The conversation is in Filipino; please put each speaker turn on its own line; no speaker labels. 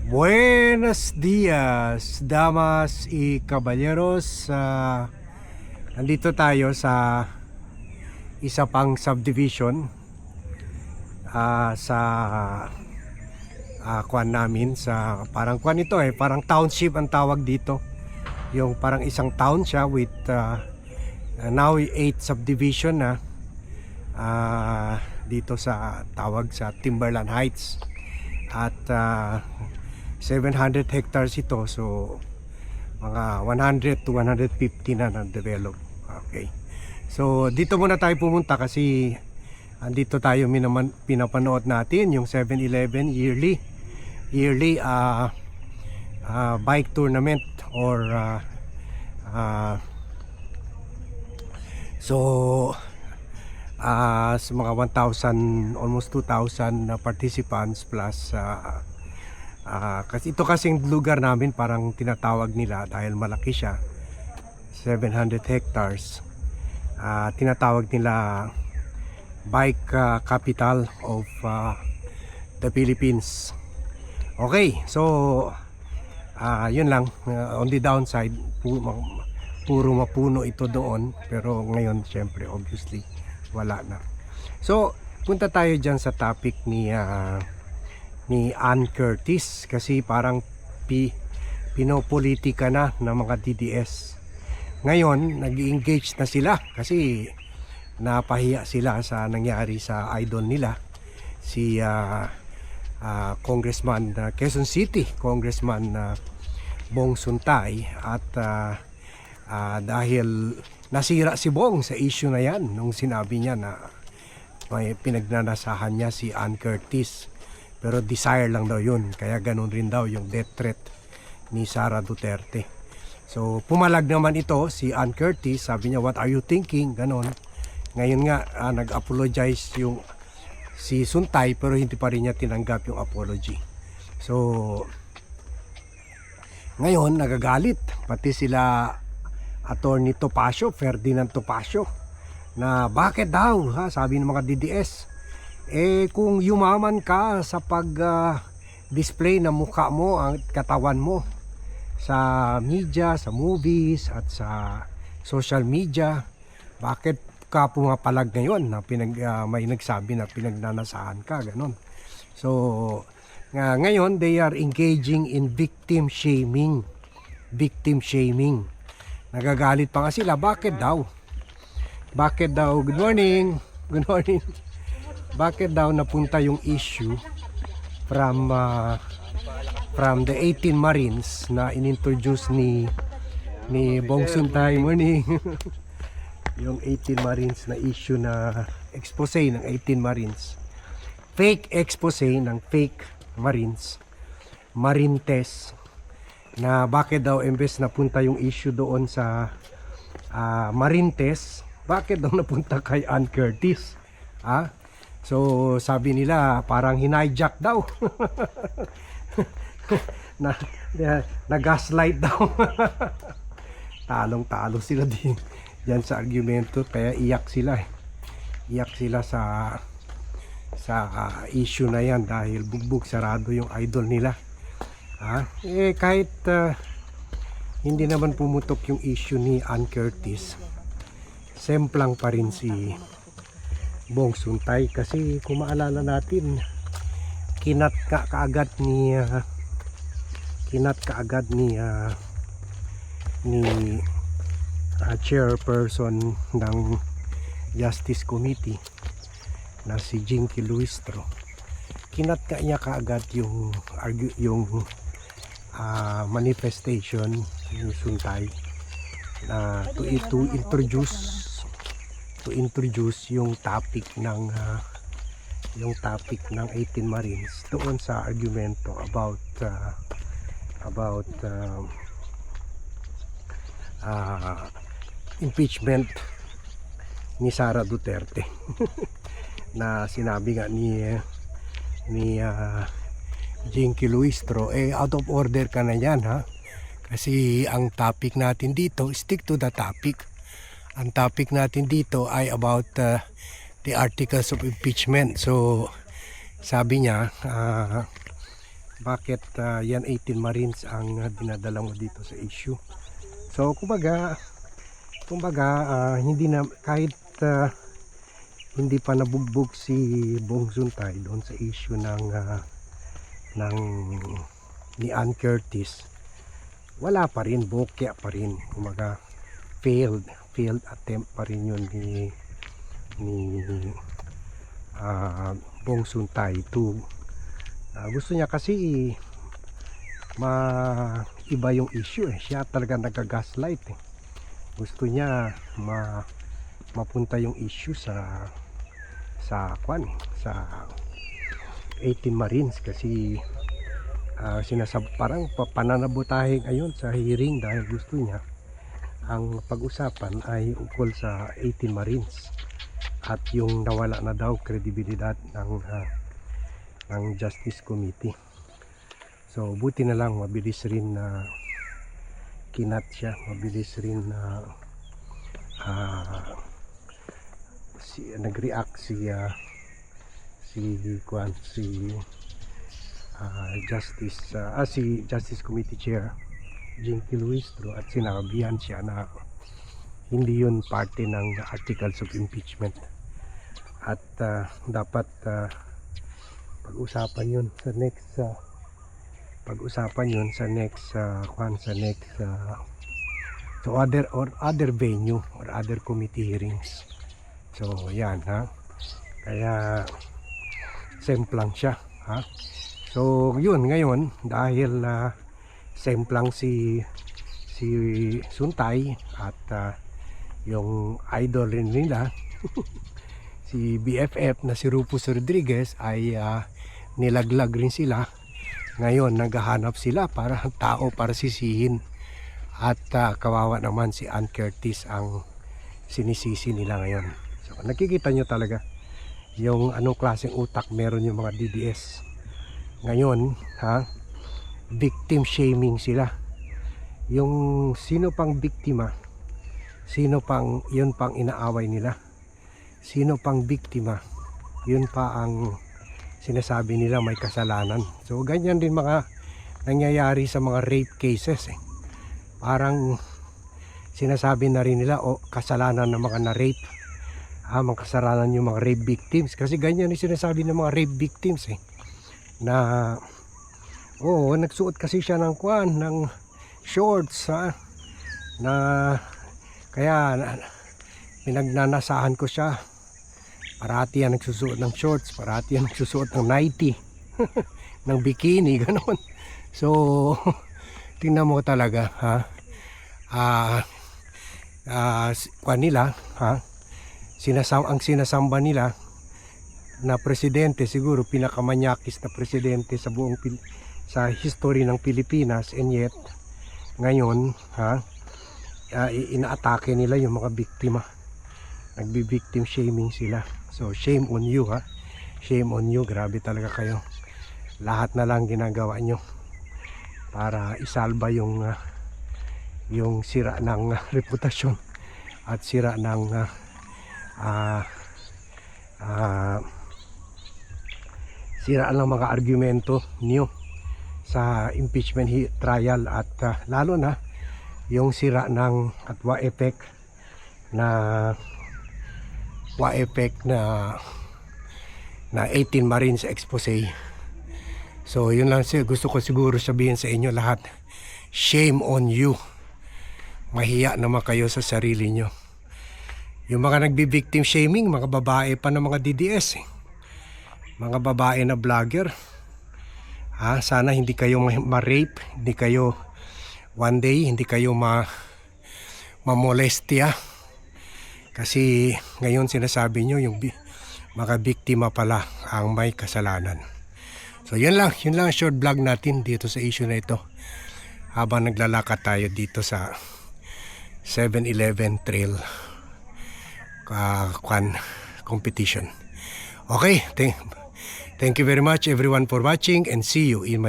Buenos dias, damas y caballeros. Nandito tayo sa isa pang subdivision sa kwan namin sa parang kwan ito parang township ang tawag dito. Yung parang isang town siya with now 8 subdivision na dito sa tawag sa Timberland Heights at 700 hectares ito, so mga 100 to 150 na na-develop. Okay, so dito muna tayo pumunta kasi andito tayo pinapanood natin yung 7-Eleven yearly bike tournament or sa mga 1,000 almost 2,000 participants plus kasi ito kasing lugar namin parang tinatawag nila dahil malaki siya, 700 hectares, tinatawag nila bike capital of the Philippines. Okay, so yun lang, on the downside puro mapuno ito doon, pero ngayon syempre obviously wala na. So punta tayo dyan sa topic ni Ann Curtis kasi parang pinopolitika na ng mga DDS. Ngayon nag-engage na sila kasi napahiya sila sa nangyari sa idol nila, si Congressman Quezon City, Congressman Bong Suntay, at dahil nasira si Bong sa issue na yan nung sinabi niya na may pinagnanasahan niya si Ann Curtis, pero desire lang daw yun, kaya ganun rin daw yung death threat ni Sara Duterte. So pumalag naman ito si Ann Curtis, sabi niya what are you thinking, ganon. Ngayon nga nag-apologize yung si Suntay, pero hindi pa rin niya tinanggap yung apology. So ngayon nagagalit pati sila Attorney Topacio, Ferdinand Topacio, na bakit daw, sabi ng mga DDS, kung yumaman ka sa pag-display ng mukha mo, ang katawan mo sa media, sa movies at sa social media, bakit ka pumapalag ngayon na may nagsabi na pinagnanasahan ka, ganon. So ngayon they are engaging in victim shaming. Nagagalit pa nga sila, bakit daw, good morning, bakit daw napunta yung issue from the 18 Marines na inintroduce ni Bong Suntay, morning. Yung 18 Marines na issue na expose ng 18 Marines, fake expose ng fake Marines, Marintes, na bakit daw imbes napunta yung issue doon sa Marintes, bakit daw napunta kay Ann Curtis. So sabi nila parang hinijack daw na gaslight daw. Talong-talo sila din diyan sa argumento, kaya iyak sila sa issue na yan dahil bugbog sarado yung idol nila. Kahit hindi naman pumutok yung issue ni Ann Curtis, semplang pa rin si Bong Suntay kasi kung maalala natin, kinat kaagad ni chairperson ng Justice Committee na si Jinky Luistro. Kinat niya kaagad yung manifestation ni Suntay to introduce yung topic ng 18 Marines doon sa argumento about impeachment ni Sara Duterte. Na sinabi nga ni Jinky Luistro, out of order ka na yan, kasi ang topic natin dito, stick to the topic. Ang topic natin dito ay about the articles of impeachment. So sabi niya, bakit yan 18 Marines ang dinadala mo dito sa issue. So kumbaga hindi na kahit hindi pa nabugbog si Bong Suntay doon sa issue ng ni Ann Curtis, wala pa rin, bokya pa rin, kumbaga failed attempt pa rin yun ni Bong Suntay to gusto niya kasi iba yung issue siya talaga nagka-gaslight gusto niya mapunta yung issue sa 18 Marines kasi parang pananabotahe ngayon sa hearing dahil gusto niya ang pag-usapan ay ukol sa 18 Marines at yung nawala na daw kredibilidad ng Justice Committee. So buti na lang mabilis rin na kinat siya, mabilis rin na nag-react si Justice Committee Chair Jinky Luistro at sinabihan siya na hindi yun parte ng articles of impeachment at dapat pag-usapan yun sa next so other venue or other committee hearings. So yan kaya semplang siya so yun ngayon dahil semplang si Suntay at yung idol rin nila si BFF na si Rufus Rodriguez ay nilaglag rin sila. Ngayon naghahanap sila para tao para sisihin at kawawa naman si Ann Curtis ang sinisisi nila ngayon. So nakikita nyo talaga yung anong klaseng utak meron yung mga DDS ngayon victim shaming sila. Yung sino pang biktima, yun pang inaaway nila, sino pang biktima, yun pa ang sinasabi nila may kasalanan. So ganyan din mga nangyayari sa mga rape cases parang sinasabi na rin nila kasalanan ng mga na-rape mga kasalanan yung mga rape victims kasi ganyan yung sinasabi ng mga rape victims na nagsuot kasi siya ng shorts na kaya pinagnanasahan ko siya. Parati yan nagsusuot ng shorts, parati yan nagsusuot ng nightie ng bikini, gano'n. So tingnan mo talaga nila ang sinasamba nila na presidente, siguro pinakamanyakis na presidente sa buong sa history ng Pilipinas, and yet ngayon inaatake nila yung mga biktima, nagbi-victim shaming sila. So shame on you shame on you, grabe talaga kayo. Lahat na lang ginagawa nyo para isalba yung sira ng reputasyon at sira ng sira ng mga argumento niyo sa impeachment trial at lalo na yung sira ng at wa effect na 18 Marines expose. So yun lang gusto ko siguro sabihin sa inyo lahat, shame on you. Mahiya naman kayo sa sarili nyo. Yung mga nagbi-victim shaming, mga babae pa ng mga DDS mga babae na vlogger, sana hindi kayo ma-rape, hindi kayo one day hindi kayo mamolestya kasi ngayon sinasabi nyo yung mga biktima pala ang may kasalanan. So yun lang short vlog natin dito sa issue na ito habang naglalakad tayo dito sa 7-Eleven trail competition. Okay, thank you very much everyone for watching and see you in my